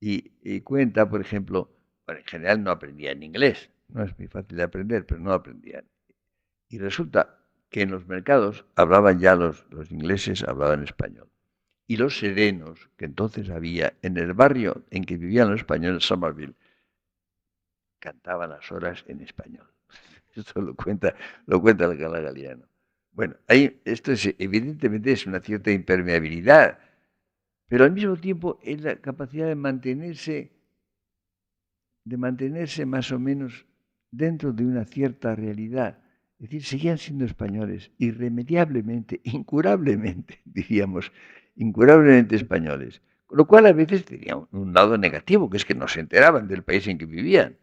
Y cuenta, por ejemplo, bueno, en general no aprendían inglés, no es muy fácil de aprender, pero no aprendían. Y resulta que en los mercados hablaban ya los ingleses, hablaban español. Y los serenos que entonces había en el barrio en que vivían los españoles, Somerville, cantaban las horas en español. Esto lo cuenta Alcalá Galiano. Bueno, esto evidentemente es una cierta impermeabilidad, pero al mismo tiempo es la capacidad de mantenerse más o menos dentro de una cierta realidad. Es decir, seguían siendo españoles, irremediablemente, incurablemente, diríamos, incurablemente españoles. Con lo cual a veces tenía un lado negativo, que es que no se enteraban del país en que vivían.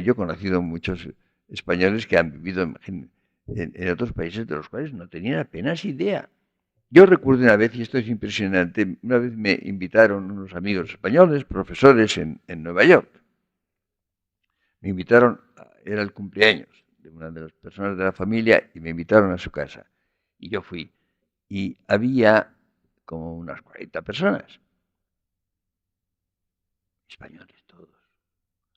Yo he conocido muchos españoles que han vivido en otros países de los cuales no tenían apenas idea. Yo recuerdo una vez, y esto es impresionante, una vez me invitaron unos amigos españoles, profesores en Nueva York. Me invitaron, era el cumpleaños de una de las personas de la familia y me invitaron a su casa. Y yo fui. Y había como unas 40 personas. españoles todos.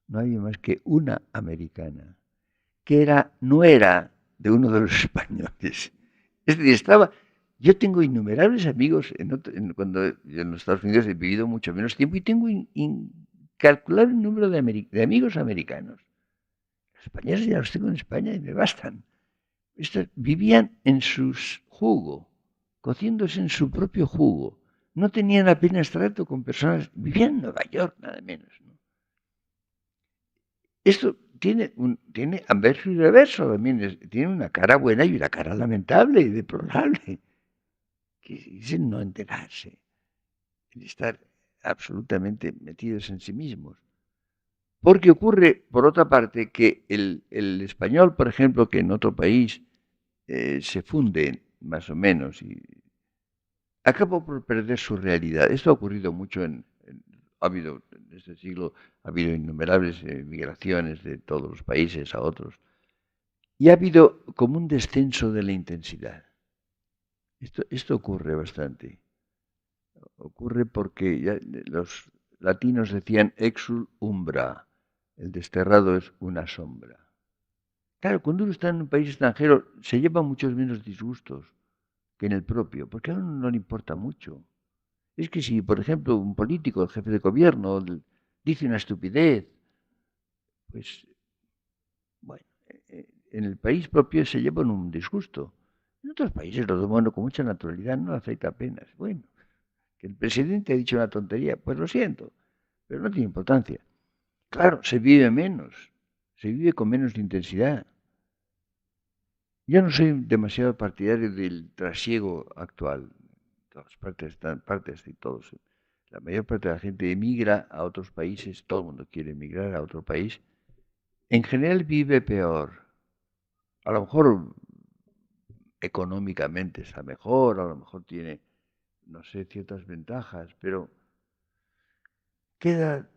No había más que una americana, que no era de uno de los españoles. Es decir, yo tengo innumerables amigos, cuando yo en los Estados Unidos he vivido mucho menos tiempo y tengo incalculable número de amigos americanos. Los españoles ya los tengo en España y me bastan. Estos vivían en su jugo, cociéndose en su propio jugo. No tenían apenas trato con personas, vivían en Nueva York, nada menos, ¿no? Esto tiene anverso y reverso también, tiene una cara buena y una cara lamentable y deplorable, que es el no enterarse, el estar absolutamente metidos en sí mismos. Porque ocurre, por otra parte, que el español, por ejemplo, que en otro país se funde más o menos y acaba por perder su realidad. Esto ha ocurrido mucho ha habido, en este siglo, ha habido innumerables migraciones de todos los países a otros. Y ha habido como un descenso de la intensidad. Esto ocurre bastante. Ocurre porque ya los latinos decían exul umbra, el desterrado es una sombra. Claro, cuando uno está en un país extranjero se lleva muchos menos disgustos que en el propio, porque a uno no le importa mucho. Es que si, por ejemplo, un político, el jefe de gobierno, dice una estupidez, pues, bueno, en el país propio se llevan un disgusto. En otros países lo toman con mucha naturalidad, no afecta apenas. Bueno, que el presidente ha dicho una tontería, pues lo siento, pero no tiene importancia. Claro, se vive menos, se vive con menos intensidad. Yo no soy demasiado partidario del trasiego actual. Todas partes y todos. La mayor parte de la gente emigra a otros países, todo el mundo quiere emigrar a otro país. En general vive peor. A lo mejor económicamente está mejor, a lo mejor tiene, no sé, ciertas ventajas, pero queda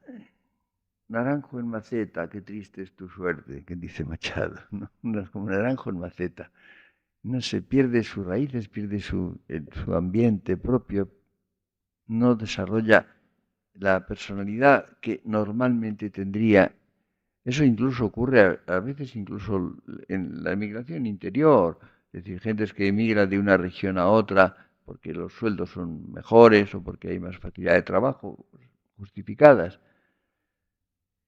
naranjo en maceta, qué triste es tu suerte, que dice Machado, ¿no? Como naranjo en maceta. No se pierde sus raíces, pierde su ambiente propio, no desarrolla la personalidad que normalmente tendría. Eso incluso ocurre a veces incluso en la emigración interior, es decir, gentes que emigran de una región a otra porque los sueldos son mejores o porque hay más facilidad de trabajo justificadas,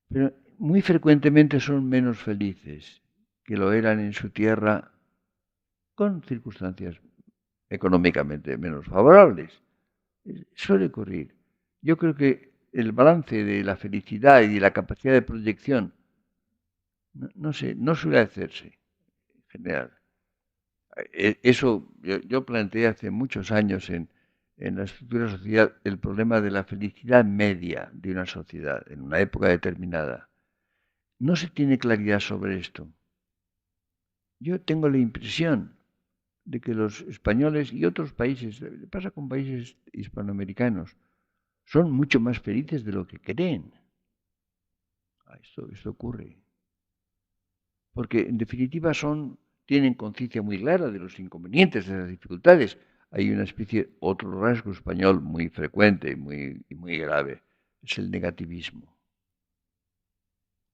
pero muy frecuentemente son menos felices que lo eran en su tierra con circunstancias económicamente menos favorables. Suele ocurrir. Yo creo que el balance de la felicidad y de la capacidad de proyección no sé, no suele hacerse en general. Eso yo planteé hace muchos años en la estructura social el problema de la felicidad media de una sociedad en una época determinada. No se tiene claridad sobre esto. Yo tengo la impresión de que los españoles y otros países, pasa con países hispanoamericanos, son mucho más felices de lo que creen. Esto ocurre. Porque en definitiva tienen conciencia muy clara de los inconvenientes, de las dificultades. Hay una otro rasgo español muy frecuente y muy grave, es el negativismo.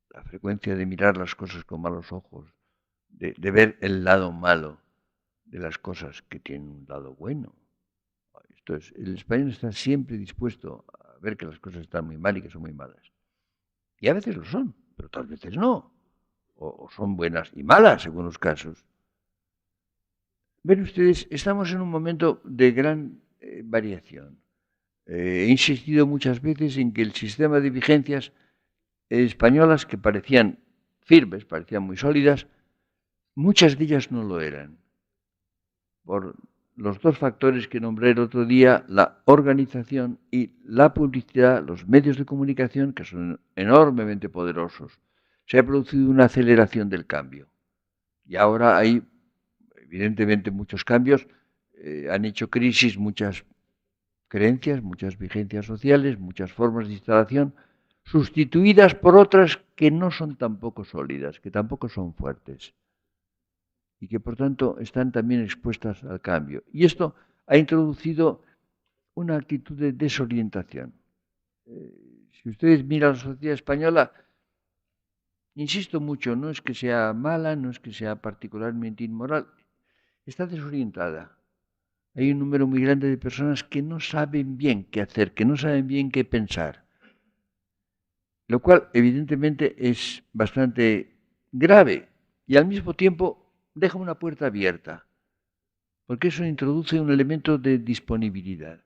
La frecuencia de mirar las cosas con malos ojos, de ver el lado malo de las cosas que tienen un lado bueno. El español está siempre dispuesto a ver que las cosas están muy mal y que son muy malas. Y a veces lo son, pero otras veces no. O son buenas y malas, según los casos. Ven ustedes, estamos en un momento de gran variación. He insistido muchas veces en que el sistema de vigencias españolas, que parecían firmes, parecían muy sólidas, muchas de ellas no lo eran. Por los dos factores que nombré el otro día, la organización y la publicidad, los medios de comunicación, que son enormemente poderosos. Se ha producido una aceleración del cambio. Y ahora hay, evidentemente, muchos cambios. Han hecho crisis muchas creencias, muchas vigencias sociales, muchas formas de instalación, sustituidas por otras que no son tampoco sólidas, que tampoco son fuertes y que por tanto están también expuestas al cambio. Y esto ha introducido una actitud de desorientación. Si ustedes miran la sociedad española, insisto mucho, no es que sea mala, no es que sea particularmente inmoral, está desorientada. Hay un número muy grande de personas que no saben bien qué hacer, que no saben bien qué pensar, lo cual evidentemente es bastante grave y al mismo tiempo deja una puerta abierta, porque eso introduce un elemento de disponibilidad.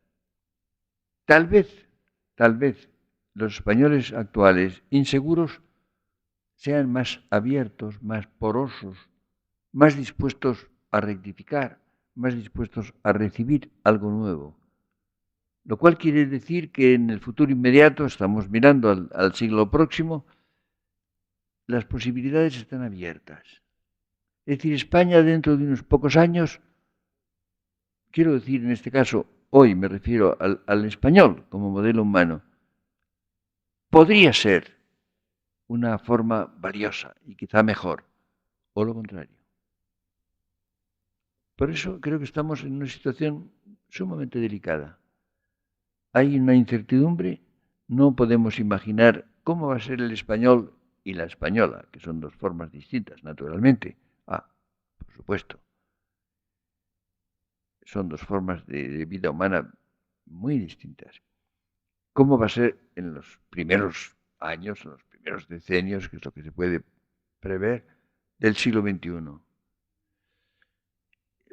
Tal vez los españoles actuales inseguros sean más abiertos, más porosos, más dispuestos a rectificar, más dispuestos a recibir algo nuevo. Lo cual quiere decir que en el futuro inmediato, estamos mirando al siglo próximo, las posibilidades están abiertas. Es decir, España dentro de unos pocos años, quiero decir en este caso, hoy me refiero al español como modelo humano, podría ser una forma valiosa y quizá mejor, o lo contrario. Por eso creo que estamos en una situación sumamente delicada. Hay una incertidumbre, no podemos imaginar cómo va a ser el español y la española, que son dos formas distintas, naturalmente. Por supuesto. Son dos formas de vida humana muy distintas. ¿Cómo va a ser en los primeros años, en los primeros decenios, que es lo que se puede prever, del siglo XXI?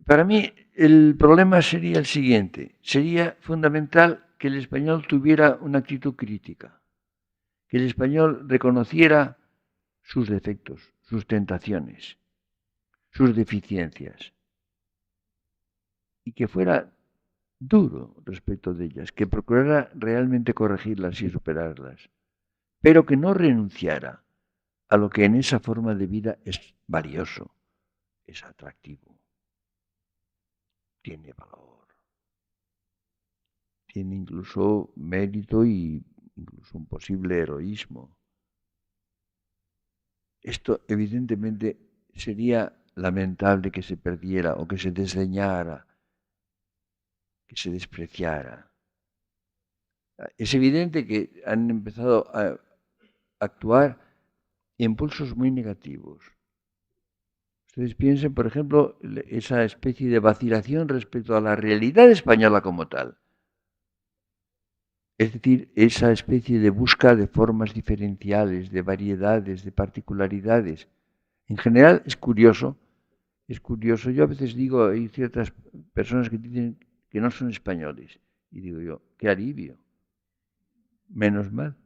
Para mí el problema sería el siguiente. Sería fundamental que el español tuviera una actitud crítica, que el español reconociera sus defectos, sus tentaciones, sus deficiencias, y que fuera duro respecto de ellas, que procurara realmente corregirlas y superarlas, pero que no renunciara a lo que en esa forma de vida es valioso, es atractivo, tiene valor, tiene incluso mérito y incluso un posible heroísmo. Esto evidentemente sería lamentable que se perdiera o que se desdeñara, que se despreciara. Es evidente que han empezado a actuar impulsos muy negativos. Ustedes piensen, por ejemplo, esa especie de vacilación respecto a la realidad española como tal. Es decir, esa especie de busca de formas diferenciales, de variedades, de particularidades. En general es curioso. Yo a veces digo, hay ciertas personas que dicen que no son españoles. Y digo yo, qué alivio. Menos mal.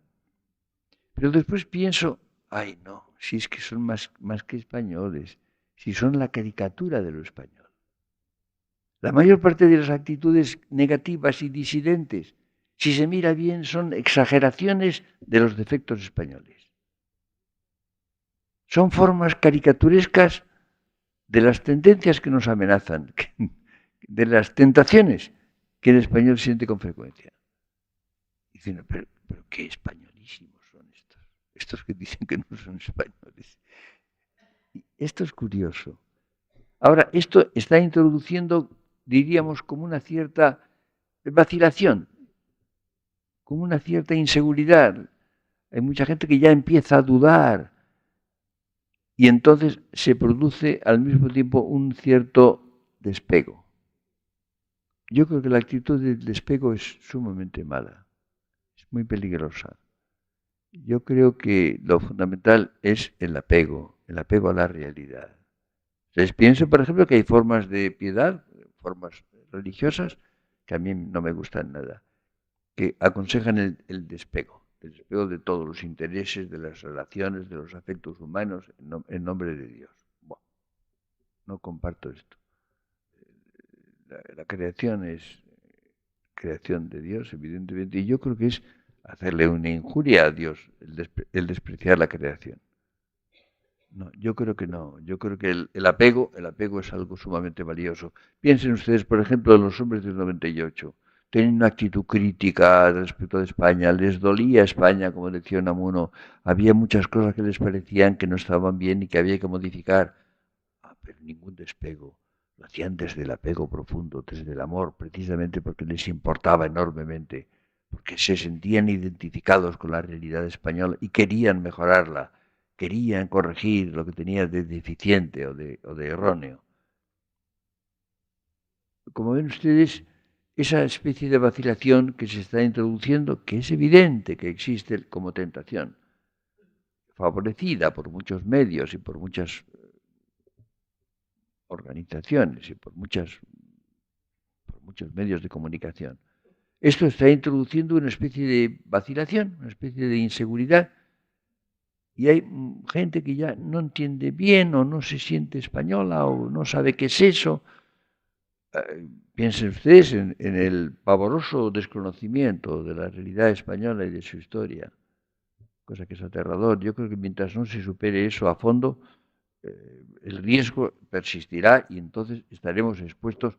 Pero después pienso, ay no, si es que son más que españoles, si son la caricatura de lo español. La mayor parte de las actitudes negativas y disidentes, si se mira bien, son exageraciones de los defectos españoles. Son formas caricaturescas de las tendencias que nos amenazan, de las tentaciones que el español siente con frecuencia. Dicen, pero qué españolísimos son estos que dicen que no son españoles. Y esto es curioso. Ahora, esto está introduciendo, diríamos, como una cierta vacilación, como una cierta inseguridad. Hay mucha gente que ya empieza a dudar y entonces se produce al mismo tiempo un cierto despego. Yo creo que la actitud del despego es sumamente mala, es muy peligrosa. Yo creo que lo fundamental es el apego a la realidad. Les pienso, por ejemplo, que hay formas de piedad, formas religiosas, que a mí no me gustan nada, que aconsejan el despego de todos los intereses, de las relaciones, de los afectos humanos, en nombre de Dios. Bueno, no comparto esto. La creación es creación de Dios, evidentemente, y yo creo que es hacerle una injuria a Dios el despreciar la creación. No, yo creo que no. Yo creo que el apego es algo sumamente valioso. Piensen ustedes, por ejemplo, en los hombres del 98. Tenían una actitud crítica respecto de España. Les dolía España, como decía Unamuno. Había muchas cosas que les parecían que no estaban bien y que había que modificar. Pero ningún despego. Lo hacían desde el apego profundo, desde el amor, precisamente porque les importaba enormemente. porque se sentían identificados con la realidad española y querían mejorarla, querían corregir lo que tenía de deficiente o de erróneo. Como ven ustedes, esa especie de vacilación que se está introduciendo, que es evidente que existe como tentación, favorecida por muchos medios y por muchas organizaciones y por muchos medios de comunicación. Esto está introduciendo una especie de vacilación, una especie de inseguridad, y hay gente que ya no entiende bien o no se siente española o no sabe qué es eso. Piensen ustedes en el pavoroso desconocimiento de la realidad española y de su historia, cosa que es aterrador. Yo creo que mientras no se supere eso a fondo, el riesgo persistirá y entonces estaremos expuestos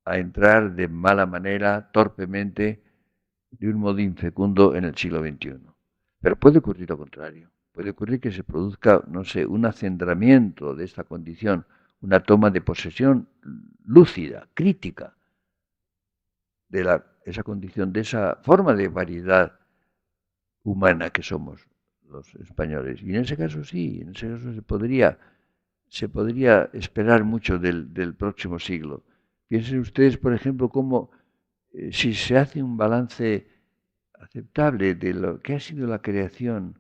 a entrar de mala manera, torpemente, de un modo infecundo en el siglo XXI. Pero puede ocurrir lo contrario. Puede ocurrir que se produzca, no sé, un acendramiento de esta condición, una toma de posesión lúcida, crítica, de esa condición, de esa forma de variedad humana que somos los españoles. Y en ese caso sí, en ese caso se podría esperar mucho del próximo siglo. Piensen ustedes, por ejemplo, cómo si se hace un balance aceptable de lo que ha sido la creación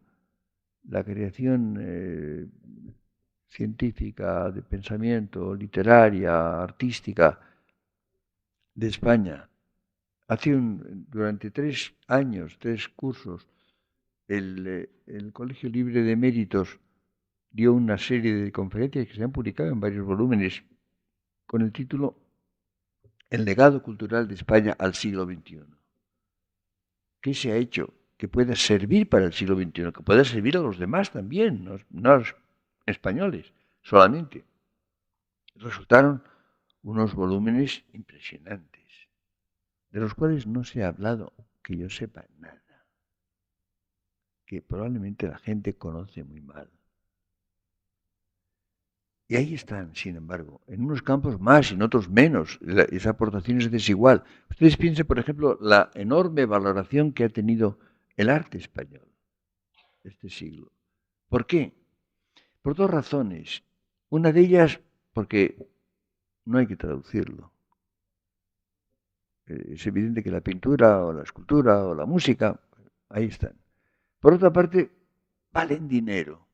científica, de pensamiento, literaria, artística de España. Durante 3 años, 3 cursos, el Colegio Libre de Méritos dio una serie de conferencias que se han publicado en varios volúmenes con el título El legado cultural de España al siglo XXI. ¿Qué se ha hecho que pueda servir para el siglo XXI? Que pueda servir a los demás también, no a los españoles solamente. Resultaron unos volúmenes impresionantes, de los cuales no se ha hablado, que yo sepa, nada, que probablemente la gente conoce muy mal. Y ahí están, sin embargo, en unos campos más y en otros menos. Esa aportación es desigual. Ustedes piensen, por ejemplo, la enorme valoración que ha tenido el arte español este siglo. ¿Por qué? Por 2 razones. Una de ellas, porque no hay que traducirlo. Es evidente que la pintura o la escultura o la música, ahí están. Por otra parte, valen dinero.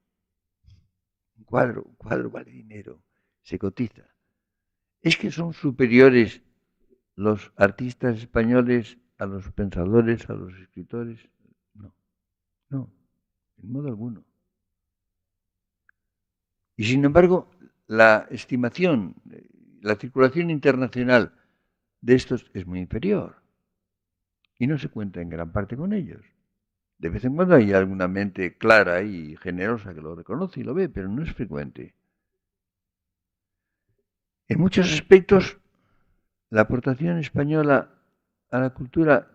Un cuadro vale dinero, se cotiza. ¿Es que son superiores los artistas españoles a los pensadores, a los escritores? No, en modo alguno. Y sin embargo, la estimación, la circulación internacional de estos es muy inferior y no se cuenta en gran parte con ellos. De vez en cuando hay alguna mente clara y generosa que lo reconoce y lo ve, pero no es frecuente. En muchos aspectos, la aportación española a la cultura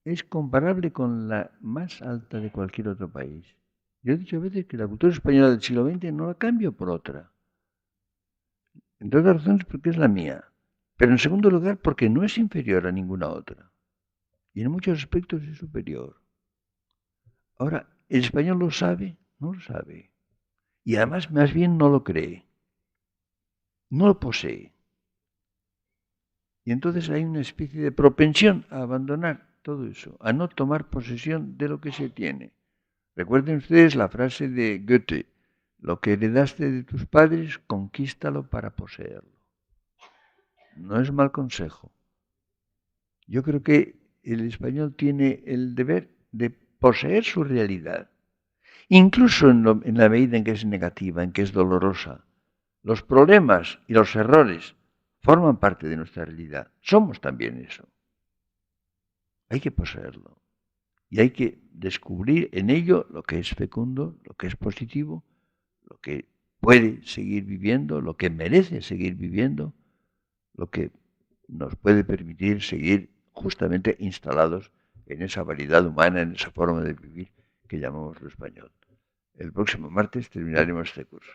es comparable con la más alta de cualquier otro país. Yo he dicho a veces que la cultura española del siglo XX no la cambio por otra. Entre otras razones porque es la mía. Pero en segundo lugar porque no es inferior a ninguna otra. Y en muchos aspectos es superior. Ahora, ¿el español lo sabe? No lo sabe. Y además, más bien no lo cree. No lo posee. Y entonces hay una especie de propensión a abandonar todo eso, a no tomar posesión de lo que se tiene. Recuerden ustedes la frase de Goethe, lo que heredaste de tus padres, conquístalo para poseerlo. No es mal consejo. Yo creo que el español tiene el deber de poseer su realidad, incluso en la medida en que es negativa, en que es dolorosa. Los problemas y los errores forman parte de nuestra realidad. Somos también eso. Hay que poseerlo. Y hay que descubrir en ello lo que es fecundo, lo que es positivo, lo que puede seguir viviendo, lo que merece seguir viviendo, lo que nos puede permitir seguir justamente instalados en esa variedad humana, en esa forma de vivir que llamamos lo español. El próximo martes terminaremos este curso.